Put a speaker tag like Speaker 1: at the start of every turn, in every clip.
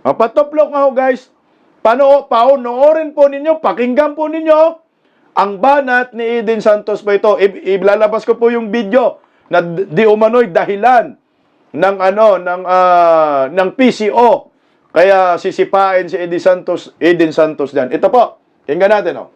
Speaker 1: Mapatoplok nga ho guys. Panoorin po ninyo, pakinggan po ninyo ang banat ni Eden Santos po ito. Ilalabas ko po yung video na di umano'y dahilan ng ng PCO. Kaya sisipain si Eden Santos diyan. Ito po. Tingnan natin oh.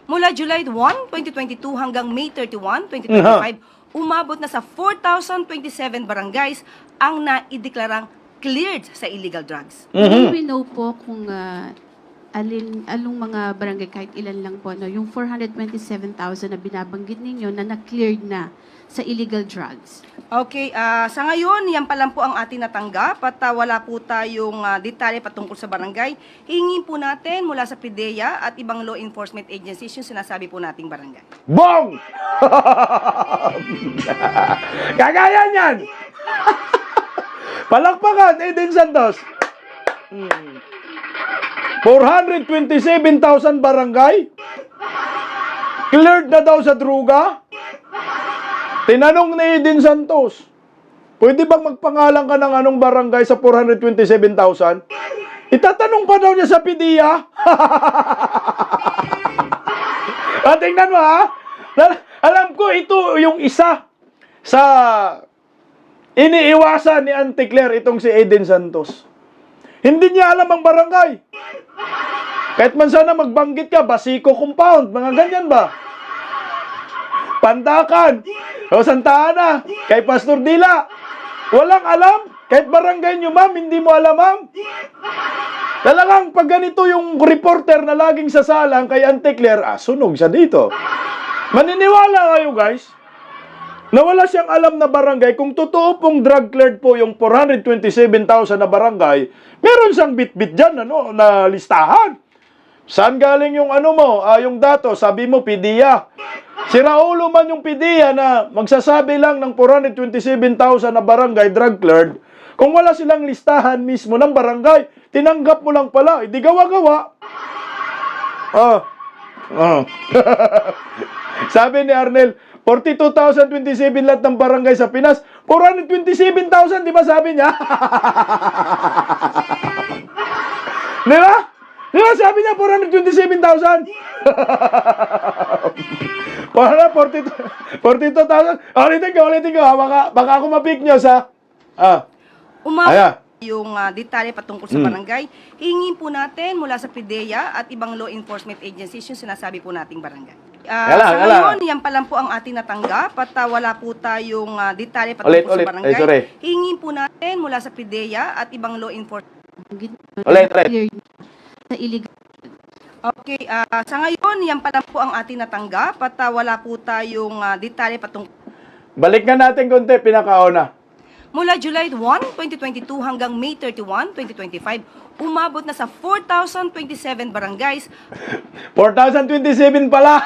Speaker 2: Mula July 1, 2022 hanggang May 31, 2025, umabot na sa 4,027 barangays ang naideklarang cleared sa illegal drugs.
Speaker 3: We know po kung along mga barangay kahit ilan lang po, no, yung 427,000 na binabanggit ninyo na na-cleared na sa illegal drugs.
Speaker 2: Okay, sa ngayon, yan pa lang po ang ating natanggap at wala po tayong detalye patungkol sa barangay. Hingin po natin mula sa PIDEA at ibang law enforcement agencies yung sinasabi po nating barangay.
Speaker 1: Bong! Kagaya niyan! Palakpakan, Eden Santos. 427,000 barangay? Cleared na daw sa druga? Tinanong ni Eden Santos, pwede bang magpangalan ka ng anong barangay sa 427,000? Itatanong pa daw niya sa PIDEA. Tingnan mo ha. Alam ko ito yung isa sa iniiwasan ni Auntie Claire itong si Eden Santos. Hindi niya alam ang barangay. Kahit man sana magbanggit ka, Basico Compound, mga ganyan ba? Pandakan, o Santa Ana, kay Pastor Dila. Walang alam. Kahit barangay nyo, ma'am, hindi mo alam, ma'am. Talagang pag ganito yung reporter na laging sasalang kay Auntie Claire, sunog siya dito. Maniniwala kayo, guys, na wala siyang alam na barangay. Kung totoo pong drug cleared po yung 427,000 na barangay, meron siyang bit-bit dyan, na listahan. Saan galing yung yung datos? Sabi mo, PIDEA. Si Raulo man yung PIDEA na magsasabi lang ng 427,000 na barangay drug cleared, kung wala silang listahan mismo ng barangay, tinanggap mo lang pala, hindi gawa-gawa. Sabi ni Arnel, 42,027 lahat ng barangay sa Pinas, 427,000, di ba sabi niya? Di ba? Di ba sabi niya 427,000? Wala, 42,000. Ulitin ko. Baka ako ma-pick nyo sa...
Speaker 2: Umabot yung detalye patungkol sa barangay. Hingin po natin mula sa PIDEA at ibang law enforcement agencies yung sinasabi po nating barangay. Sa ngayon, yan pa lang po ang ating natanggap at wala po tayong detalye patungkol sa barangay. Hingin po natin mula sa PIDEA at ibang law enforcement.
Speaker 3: Sa illegal.
Speaker 2: Okay, sa ngayon, yan pa lang po ang ating natanggap at wala po tayong detalye patungkol.
Speaker 1: Balik nga natin konti, pinakauna.
Speaker 2: Mula July 1, 2022 hanggang May 31, 2025, umabot na sa 4,027 barangays.
Speaker 1: 4,027 pala.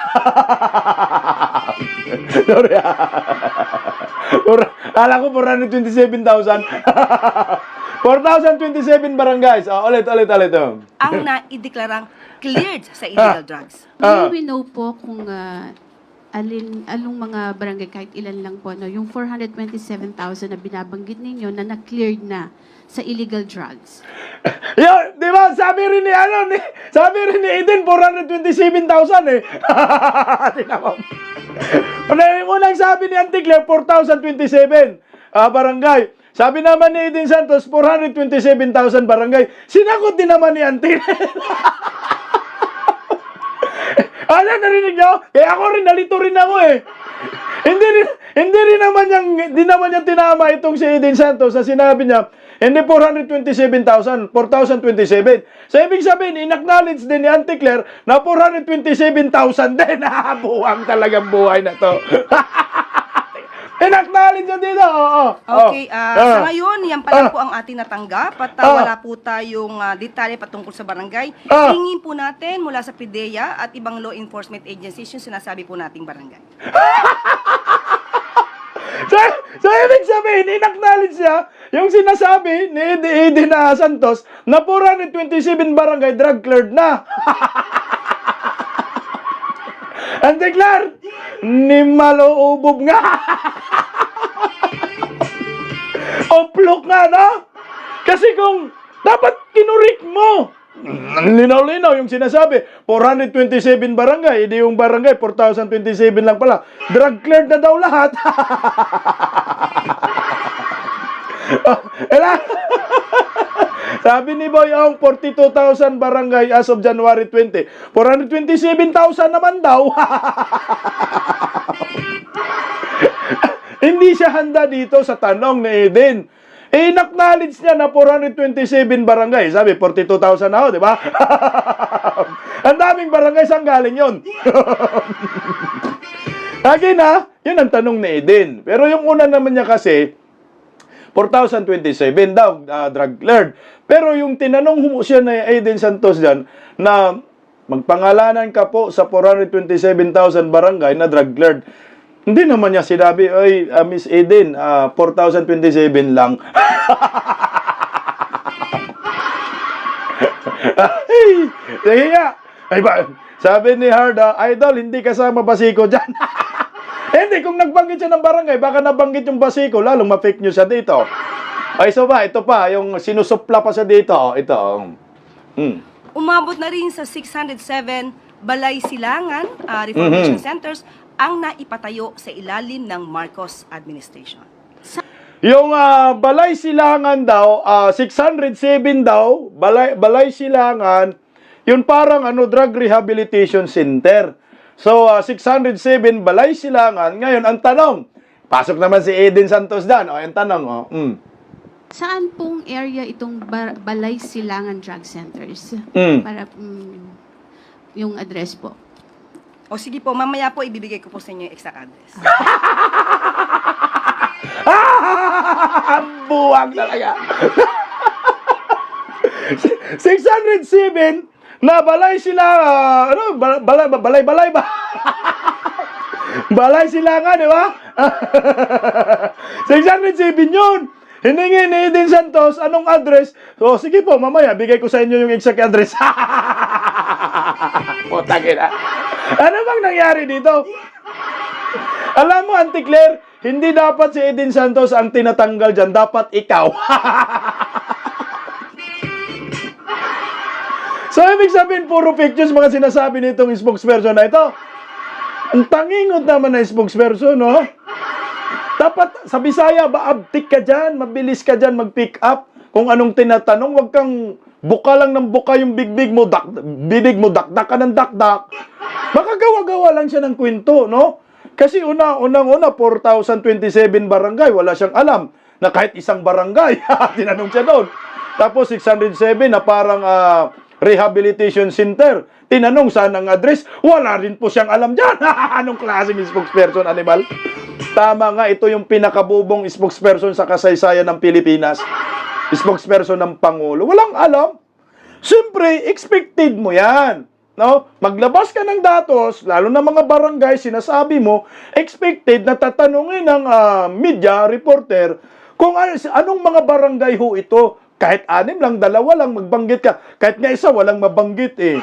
Speaker 1: Sorry. Akala ko 427,000. 4,027 barangays. Ulit.
Speaker 2: Ang naideklarang cleared sa illegal drugs.
Speaker 3: We know po kung along mga barangay kahit ilan lang po, no, yung 427,000 na binabanggit ninyo na na-cleared na sa illegal drugs.
Speaker 1: Di ba? Sabi rin ni Eden 427,000 eh. Yung unang sabi ni Auntie Claire 4,027 barangay. Sabi naman ni Eden Santos 427,000 barangay. Sinagot din naman ni Auntie. Narinig niyo? Kaya ako rin, nalito rin ako eh. Hindi naman niya tinama itong si Eden Santos na sinabi niya, hindi 427,000, 4,027. So, ibig sabihin, in-acknowledge din ni Auntie Claire na 427,000 din. Buwang talagang buhay na to. In-acknowledge niya dito.
Speaker 2: Okay, sa ngayon, yan pa lang po ang ating natanggap at wala po tayong detalye patungkol sa barangay. Hingin po natin mula sa PIDEA at ibang law enforcement agencies yung sinasabi po nating barangay.
Speaker 1: So, ibig sabihin, in-acknowledge niya yung sinasabi ni Eden Santos na 427 barangay drug cleared na. Auntie Claire, ni maluubog nga. Oplok nga, no? Kasi kung Dapat kinurik mo. Linaw-linaw yung sinasabi. 427 barangay, hindi yung barangay, 4,027 lang pala. Drug cleared na daw lahat. Sabi ni Boy Ong, 42,000 barangay as of January 20. 427,000 naman daw. Hindi siya handa dito sa tanong ni Eden. In-acknowledge niya na 427 barangay. Sabi, 42,000 na ho, di ba? Ang daming barangay, saan galing yun? Again yun ang tanong ni Eden. Pero yung una naman niya kasi, 4,027 daw, drug cleared. Pero yung tinanong siya na Eden Santos dyan, na magpangalanan ka po sa 427,000 barangay na drug cleared. Hindi naman niya sinabi, ay, Miss Eden, 4,027 lang. Ay, sige nga. Ay, sabi ni Harda, Idol, hindi kasama Basico dyan. Hindi, kung nagbanggit siya ng barangay, baka nabanggit yung Basico, lalong ma-fake news siya dito. Ay, so ba, ito pa, yung sinusupla pa siya dito. Ito.
Speaker 2: Umabot na rin sa 607 balay silangan, reformation centers, ang naipatayo sa ilalim ng Marcos administration.
Speaker 1: Yung balay silangan daw, 607 daw, balay silangan, yun parang drug rehabilitation center. So, 607 balay silangan. Ngayon, ang tanong, pasok naman si Eden Santos dyan. O, yung tanong,
Speaker 3: Saan pong area itong Balay Silangan Drug Centers? Para yung address po.
Speaker 2: O sige po, mamaya po ibibigay ko po sa inyo yung exact address.
Speaker 1: Ang buwag talaga. 607 na balay sila, balay ba? Balay silangan, di ba? 607 yun. Hiningi ni Eden Santos, anong address? So, sige po, mamaya, bigay ko sa inyo yung exact address. Putangin na. Ano bang nangyari dito? Alam mo, Auntie Claire, hindi dapat si Eden Santos ang tinatanggal dyan. Dapat ikaw. So, ibig sabihin, puro pictures mga sinasabi nitong spokesperson na ito. Ang tangingot naman na spokesperson, no? Dapat, sa Bisaya, baabtik ka dyan, mabilis ka dyan mag-pick up. Kung anong tinatanong, wag kang buka lang ng buka yung bibig mo, dakdak ka ng dakdak. Baka gawa-gawa lang siya ng kwento, no? Kasi unang-una, 4,027 barangay, wala siyang alam na kahit isang barangay, tinanong siya doon. Tapos 607 na parang rehabilitation center, tinanong saan ang address, wala rin po siyang alam dyan. Anong klaseng spokesperson, animal? Tama nga, ito yung pinakabubong spokesperson sa kasaysayan ng Pilipinas. Spokesperson ng Pangulo. Walang alam. Siyempre, expected mo yan. No? Maglabas ka ng datos, lalo na mga barangay, sinasabi mo, expected na tatanungin ng media reporter kung anong mga barangay ho ito. Kahit 6 lang, 2 lang, magbanggit ka. Kahit nga isa, walang mabanggit eh.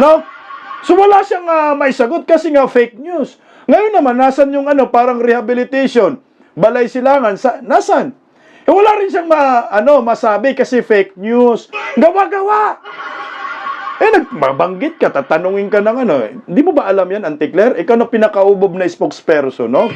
Speaker 1: No? So wala siyang maisagot kasi nga fake news. Ngayon naman, nasan yung parang rehabilitation? Balay silangan, nasan? Wala rin siyang masabi kasi fake news. Gawa-gawa! Nagbabanggit ka, tatanungin ka ng Hindi mo ba alam yan, Auntie Claire? Ikaw na pinakaubob na spokesperson, no?